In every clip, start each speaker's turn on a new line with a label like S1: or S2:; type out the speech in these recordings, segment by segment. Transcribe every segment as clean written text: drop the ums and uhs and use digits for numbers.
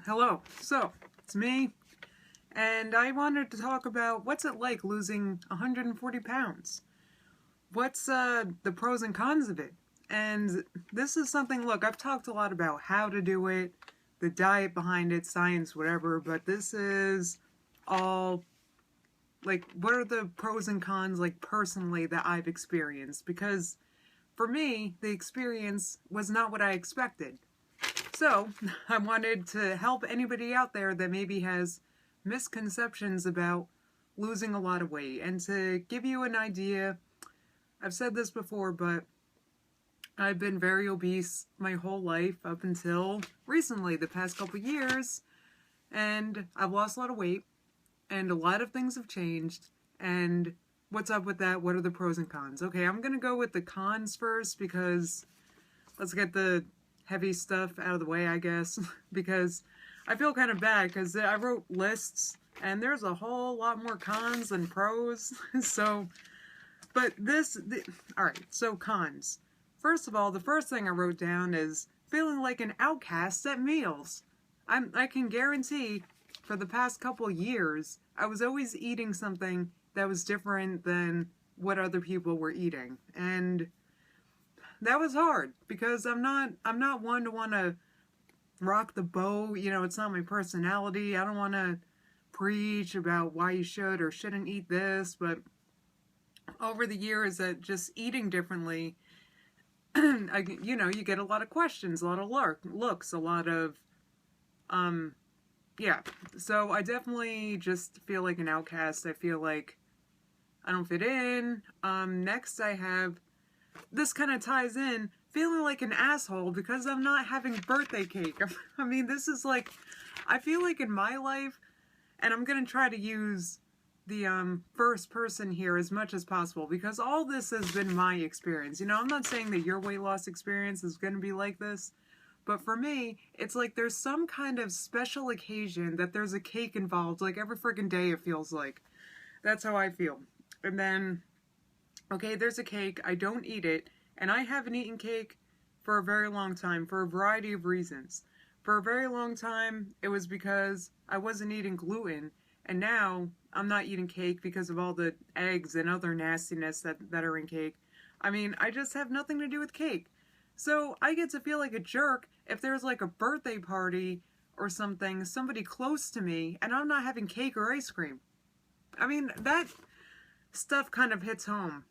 S1: Hello. So, it's me, and I wanted to talk about what's it like losing 140 pounds. What's the pros and cons of it? And this is something, look, I've talked a lot about how to do it, the diet behind it, science, whatever, but this is all, like, what are the pros and cons, like, personally, that I've experienced? Because, for me, the experience was not what I expected. So, I wanted to help anybody out there that maybe has misconceptions about losing a lot of weight and to give you an idea. I've said this before, but I've been very obese my whole life up until recently, the past couple years, and I've lost a lot of weight, and a lot of things have changed, and what's up with that? What are the pros and cons? Okay, I'm gonna go with the cons first because let's get the heavy stuff out of the way, I guess, because I feel kind of bad because I wrote lists and there's a whole lot more cons than pros. So, but alright, so cons. First of all, the first thing I wrote down is feeling like an outcast at meals. I can guarantee for the past couple years, I was always eating something that was different than what other people were eating. And that was hard because I'm not one to want to rock the boat. You know, it's not my personality. I don't want to preach about why you should or shouldn't eat this, but over the years that just eating differently, you get a lot of questions, a lot of looks, a lot of, yeah. So I definitely just feel like an outcast. I feel like I don't fit in. Next I have, this kind of ties in, feeling like an asshole because I'm not having birthday cake. I mean, this is like, I feel like in my life, and I'm going to try to use the first person here as much as possible because all this has been my experience. You know, I'm not saying that your weight loss experience is going to be like this, but for me, it's like there's some kind of special occasion that there's a cake involved, like every freaking day it feels like. That's how I feel. And then, okay, there's a cake, I don't eat it, and I haven't eaten cake for a very long time for a variety of reasons. For a very long time, it was because I wasn't eating gluten, and now I'm not eating cake because of all the eggs and other nastiness that are in cake. I mean, I just have nothing to do with cake. So I get to feel like a jerk if there's like a birthday party or something, somebody close to me, and I'm not having cake or ice cream. I mean, that stuff kind of hits home.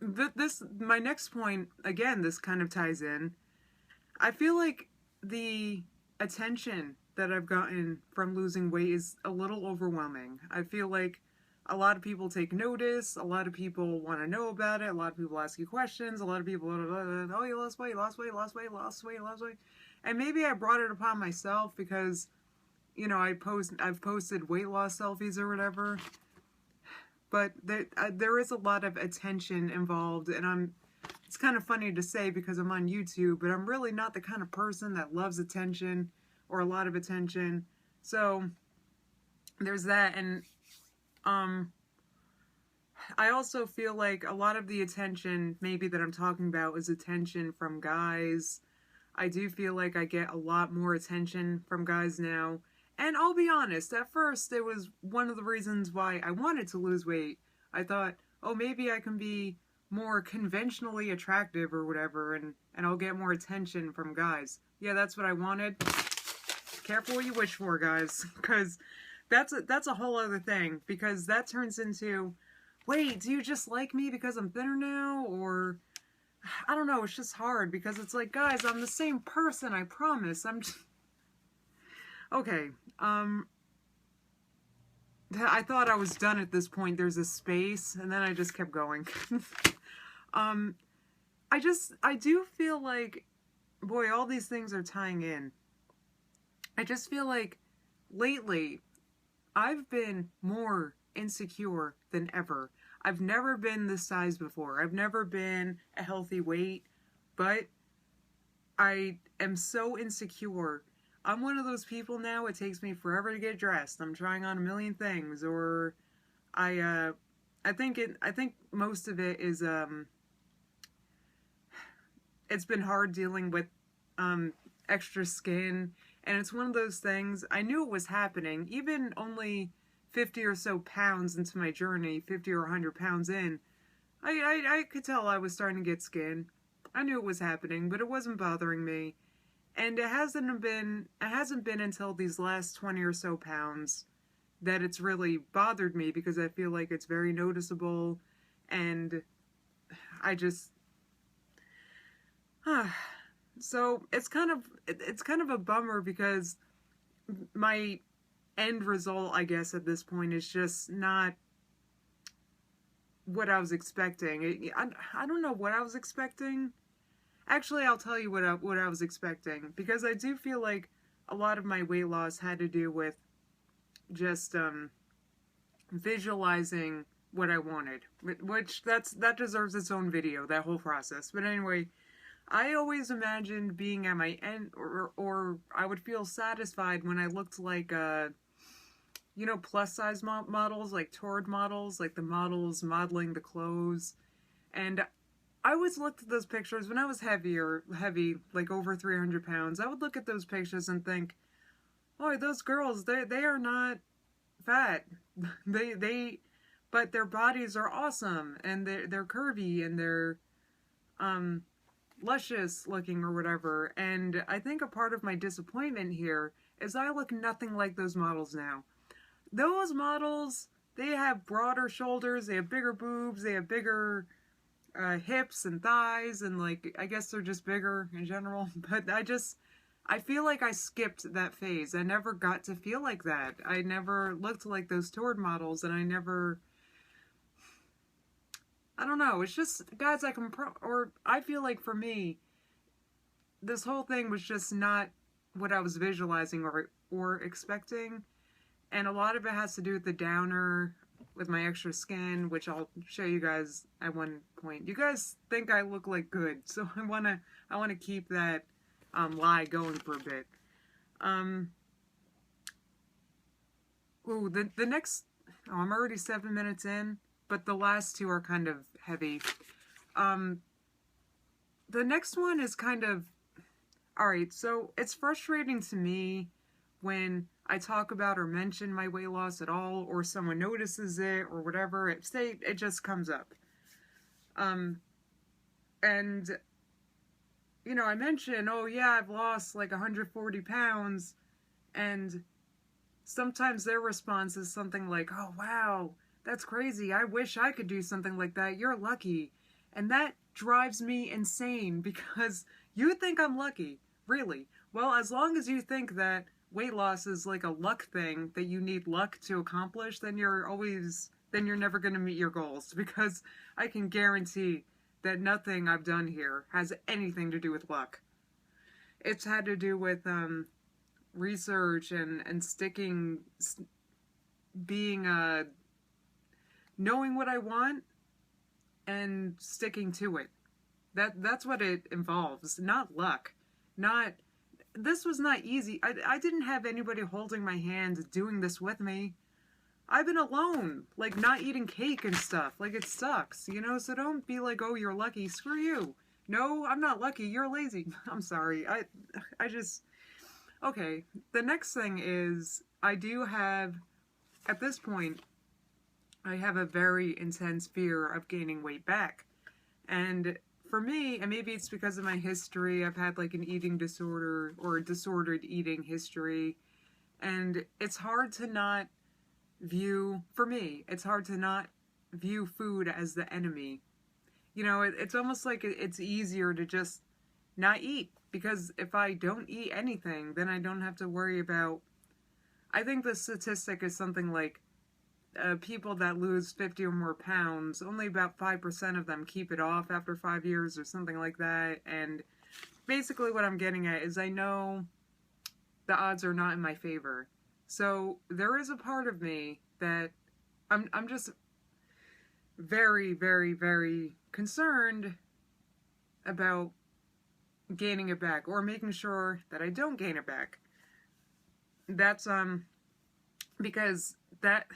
S1: My next point, again, this kind of ties in. I feel like the attention that I've gotten from losing weight is a little overwhelming. I feel like a lot of people take notice, a lot of people want to know about it, a lot of people ask you questions, a lot of people, oh, you lost weight, lost weight, lost weight, lost weight, lost weight. And maybe I brought it upon myself because, you know, I've posted weight loss selfies or whatever. But there is a lot of attention involved, and it's kind of funny to say because I'm on YouTube, but I'm really not the kind of person that loves attention or a lot of attention. So there's that, and I also feel like a lot of the attention maybe that I'm talking about is attention from guys. I do feel like I get a lot more attention from guys now. And I'll be honest, at first it was one of the reasons why I wanted to lose weight. I thought, oh, maybe I can be more conventionally attractive or whatever, and I'll get more attention from guys. Yeah, that's what I wanted. Careful what you wish for, guys, because that's a whole other thing, because that turns into, wait, do you just like me because I'm thinner now, or I don't know, it's just hard, because it's like, guys, I'm the same person, I promise. I'm just... Okay, I thought I was done at this point. There's a space, and then I just kept going. I do feel like, boy, all these things are tying in. I just feel like lately, I've been more insecure than ever. I've never been this size before. I've never been a healthy weight, but I am so insecure. I'm one of those people now, it takes me forever to get dressed. I'm trying on a million things, or I think most of it is, it's been hard dealing with, extra skin, and it's one of those things, I knew it was happening, even only 50 or so pounds into my journey, 50 or 100 pounds in, I could tell I was starting to get skin. I knew it was happening, but it wasn't bothering me. And it hasn't been until these last 20 or so pounds that it's really bothered me, because I feel like it's very noticeable, and I just so it's kind of a bummer, because my end result, I guess, at this point is just not what I was expecting. I don't know what I was expecting. Actually, I'll tell you what I was expecting, because I do feel like a lot of my weight loss had to do with just visualizing what I wanted, which that deserves its own video, that whole process. But anyway, I always imagined being at my end, or I would feel satisfied when I looked like plus size models, like toured models, like the models modeling the clothes. And I always looked at those pictures when I was heavy, like over 300 pounds. I would look at those pictures and think, oh, those girls, they are not fat. But their bodies are awesome, and they're curvy, and they're luscious looking, or whatever. And I think a part of my disappointment here is I look nothing like those models now. Those models, they have broader shoulders, they have bigger boobs, they have bigger hips and thighs, and like, I guess they're just bigger in general. But I feel like I skipped that phase. I never got to feel like that. I never looked like those toured models, and I don't know. It's just, guys, I feel like for me, this whole thing was just not what I was visualizing or expecting. And a lot of it has to do with the downer, with my extra skin, which I'll show you guys at one point. You guys think I look like good, so I wanna keep that lie going for a bit. The next, I'm already 7 minutes in, but the last two are kind of heavy. The next one is kind of, alright, so it's frustrating to me when I talk about or mention my weight loss at all, or someone notices it, or whatever. It just comes up. And, I mention, oh yeah, I've lost like 140 pounds, and sometimes their response is something like, oh wow, that's crazy, I wish I could do something like that, you're lucky. And that drives me insane, because you think I'm lucky, really. Well, as long as you think that weight loss is like a luck thing, that you need luck to accomplish, then you're never going to meet your goals, because I can guarantee that nothing I've done here has anything to do with luck. It's had to do with research and sticking, being knowing what I want and sticking to it. That's what it involves, not luck. This was not easy. I didn't have anybody holding my hand doing this with me. I've been alone, like not eating cake and stuff. Like, it sucks, so don't be like, oh, you're lucky. Screw you. No, I'm not lucky. You're lazy. I'm sorry. Okay, the next thing is, I do have, at this point, I have a very intense fear of gaining weight back. And for me, and maybe it's because of my history, I've had like an eating disorder, or a disordered eating history, and it's hard to not view, for me, it's hard to not view food as the enemy. It's almost like it's easier to just not eat, because if I don't eat anything, then I don't have to worry about, I think the statistic is something like, people that lose 50 or more pounds, only about 5% of them keep it off after 5 years, or something like that. And basically what I'm getting at is, I know the odds are not in my favor. So there is a part of me that I'm just very, very, very concerned about gaining it back, or making sure that I don't gain it back. That's because that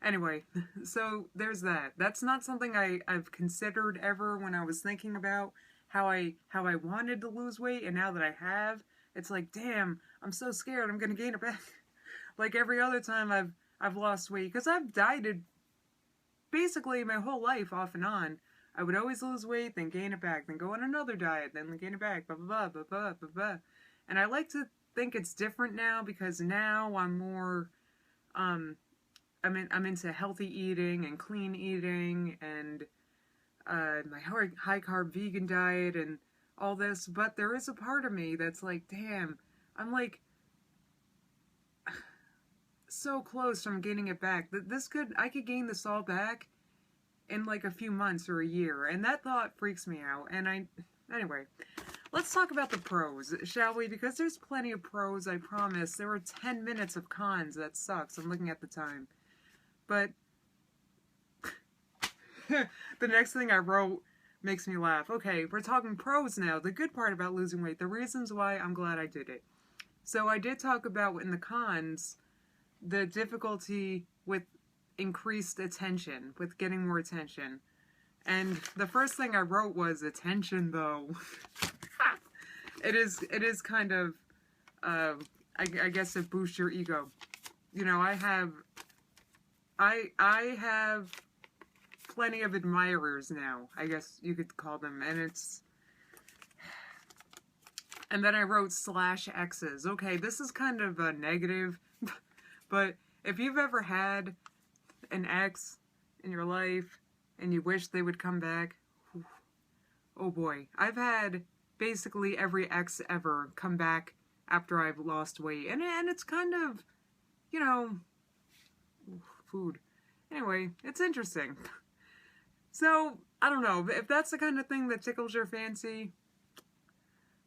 S1: anyway, so there's that. That's not something I've considered ever when I was thinking about how I wanted to lose weight, and now that I have, it's like, damn, I'm so scared I'm gonna gain it back. Like every other time I've lost weight, because I've dieted basically my whole life off and on. I would always lose weight, then gain it back, then go on another diet, then gain it back, blah blah blah blah blah blah blah. And I like to think it's different now because now I'm more I'm into healthy eating and clean eating and my high carb vegan diet and all this. But there is a part of me that's like, damn, I'm like so close from gaining it back. I could gain this all back in like a few months or a year, and that thought freaks me out. Anyway, let's talk about the pros, shall we? Because there's plenty of pros, I promise. There were 10 minutes of cons. That sucks. I'm looking at the time. But the next thing I wrote makes me laugh. Okay, we're talking pros now. The good part about losing weight, the reasons why I'm glad I did it. So I did talk about in the cons, the difficulty with increased attention, with getting more attention. And the first thing I wrote was attention, though. It is kind of, I guess it boosts your ego. You know, I have plenty of admirers now, I guess you could call them, and then I wrote /exes. Okay, this is kind of a negative, but if you've ever had an ex in your life and you wish they would come back, oh boy. I've had basically every ex ever come back after I've lost weight, and it's kind of, you know, food. Anyway, it's interesting. So, I don't know, if that's the kind of thing that tickles your fancy,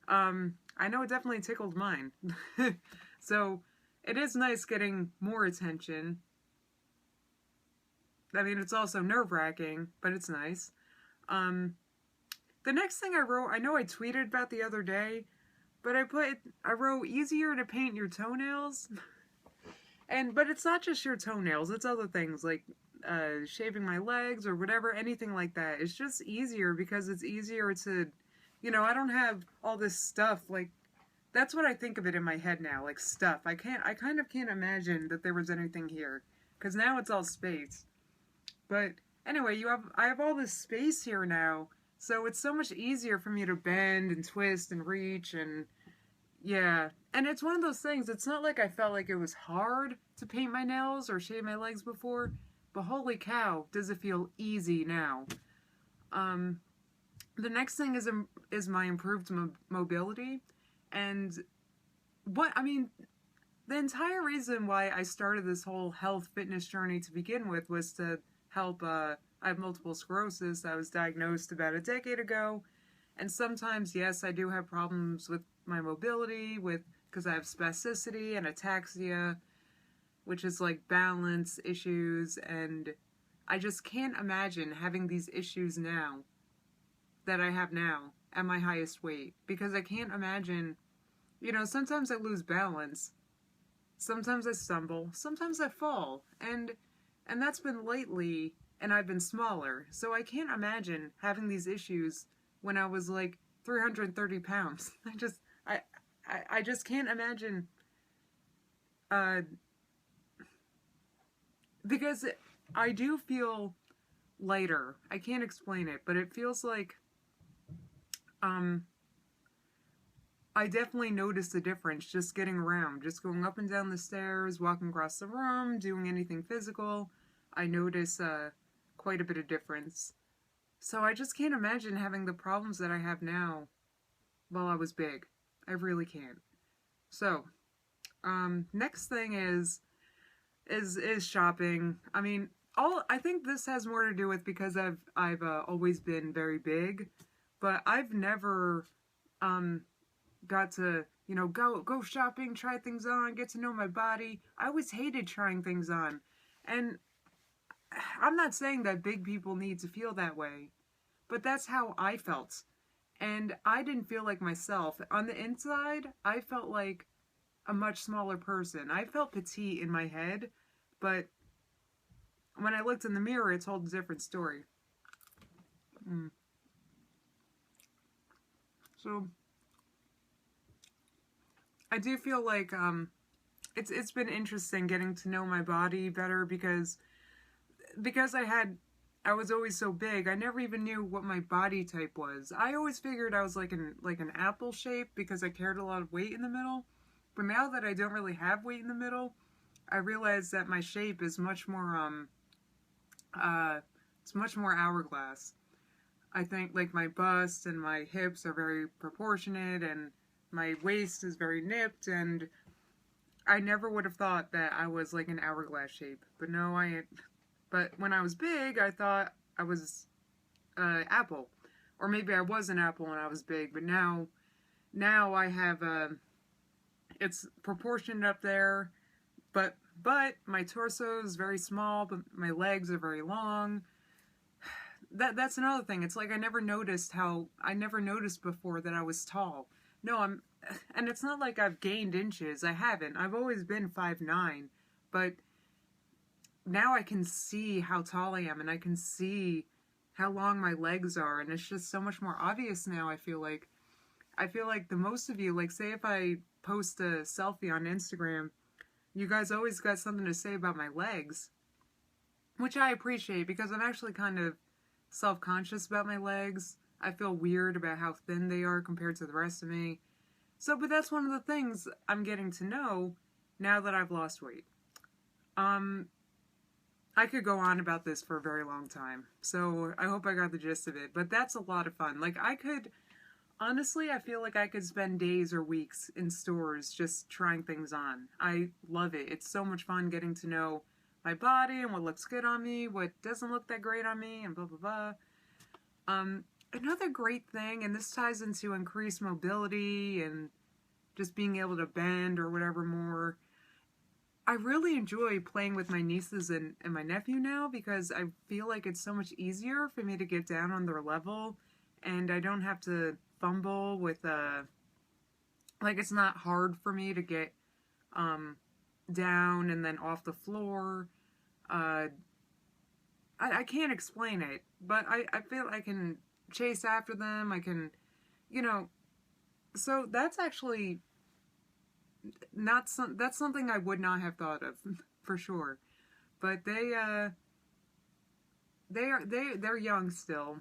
S1: I know it definitely tickled mine. So, it is nice getting more attention. I mean, it's also nerve-wracking, but it's nice. The next thing I wrote, I know I tweeted about the other day, but I wrote easier to paint your toenails. But it's not just your toenails, it's other things like shaving my legs or whatever, anything like that. It's just easier because it's easier to, you know, I don't have all this stuff, like, that's what I think of it in my head now, like stuff. I kind of can't imagine that there was anything here, because now it's all space. But anyway, I have all this space here now, so it's so much easier for me to bend and twist and reach and, yeah. And it's one of those things, it's not like I felt like it was hard to paint my nails or shave my legs before, but holy cow, does it feel easy now. The next thing is my improved mobility, and the entire reason why I started this whole health fitness journey to begin with was to help, I have multiple sclerosis. I was diagnosed about a decade ago, and sometimes, yes, I do have problems with my mobility, because I have spasticity and ataxia, which is like balance issues, and I just can't imagine having these issues now that I have now at my highest weight, because I can't imagine, you know, sometimes I lose balance, sometimes I stumble, sometimes I fall, and that's been lately, and I've been smaller, so I can't imagine having these issues when I was like 330 pounds. I just can't imagine, because I do feel lighter. I can't explain it, but it feels like, I definitely noticed a difference just getting around, just going up and down the stairs, walking across the room, doing anything physical. I notice quite a bit of difference. So I just can't imagine having the problems that I have now while I was big. I really can't. So, next thing is shopping. I mean, I think this has more to do with because I've always been very big, but I've never got to, you know, go shopping, try things on, get to know my body. I always hated trying things on. And I'm not saying that big people need to feel that way, but that's how I felt. And I didn't feel like myself. On the inside, I felt like a much smaller person. I felt petite in my head, but when I looked in the mirror, it told a different story. So, I do feel like it's been interesting getting to know my body better because I was always so big. I never even knew what my body type was. I always figured I was like an apple shape because I carried a lot of weight in the middle. But now that I don't really have weight in the middle, I realize that my shape is much more it's much more hourglass. I think like my bust and my hips are very proportionate and my waist is very nipped, and I never would have thought that I was like an hourglass shape. But no, but when I was big, I thought I was apple. Or maybe I was an apple when I was big, but now I have it's proportioned up there, but my torso is very small, but my legs are very long. That's another thing. It's like I never noticed before that I was tall. No, and it's not like I've gained inches. I haven't. I've always been 5'9", but now I can see how tall I am, and I can see how long my legs are, and it's just so much more obvious now. I feel like the most of you, like, say if I post a selfie on Instagram, you guys always got something to say about my legs, which I appreciate because I'm actually kind of self-conscious about my legs. I feel weird about how thin they are compared to the rest of me. So, but that's one of the things I'm getting to know now that I've lost weight. I could go on about this for a very long time, so I hope I got the gist of it, but that's a lot of fun. Like, honestly, I feel like I could spend days or weeks in stores just trying things on. I love it. It's so much fun getting to know my body and what looks good on me, what doesn't look that great on me, and blah, blah, blah. Another great thing, and this ties into increased mobility and just being able to bend or whatever more, I really enjoy playing with my nieces and my nephew now because I feel like it's so much easier for me to get down on their level, and I don't have to fumble with like, it's not hard for me to get down and then off the floor. I can't explain it, but I feel I can chase after them. I can, so that's actually that's something I would not have thought of for sure. But they're young still,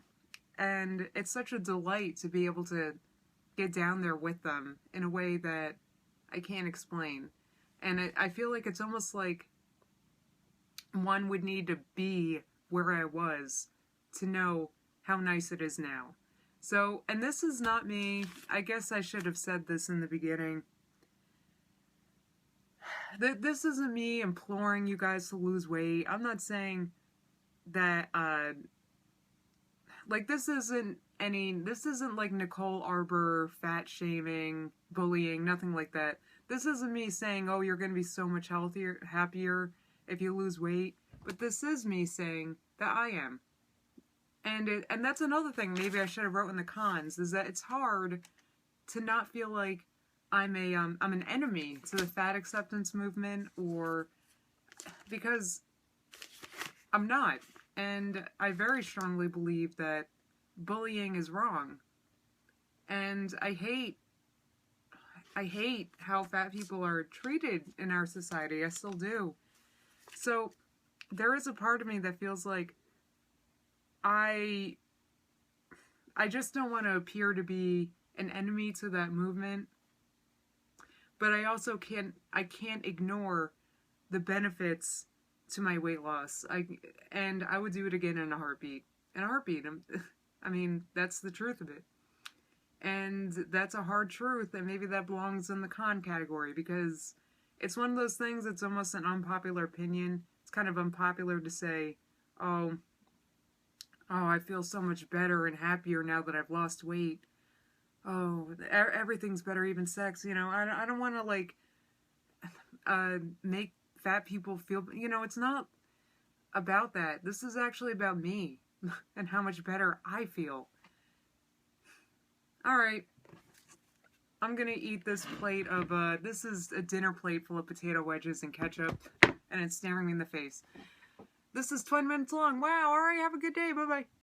S1: and it's such a delight to be able to get down there with them in a way that I can't explain. And I feel like it's almost like one would need to be where I was to know how nice it is now. So, and this is not me. I guess I should have said this in the beginning. This isn't me imploring you guys to lose weight. I'm not saying that, like, this isn't like Nicole Arbor fat shaming, bullying, nothing like that. This isn't me saying, oh, you're going to be so much happier if you lose weight. But this is me saying that I am. And that's another thing maybe I should have wrote in the cons, is that it's hard to not feel like I'm an enemy to the fat acceptance movement, or because I'm not. And I very strongly believe that bullying is wrong. And I hate how fat people are treated in our society. I still do. So there is a part of me that feels like I just don't want to appear to be an enemy to that movement. But I also can't ignore the benefits to my weight loss. And I would do it again in a heartbeat. In a heartbeat. I mean, that's the truth of it. And that's a hard truth, and maybe that belongs in the con category, because it's one of those things that's almost an unpopular opinion. It's kind of unpopular to say, oh, I feel so much better and happier now that I've lost weight. Oh, everything's better, even sex. I don't want to, like, make fat people feel, it's not about that. This is actually about me and how much better I feel. Alright, I'm gonna eat this plate of, this is a dinner plate full of potato wedges and ketchup, and it's staring me in the face. This is 20 minutes long. Wow, alright, have a good day, bye-bye.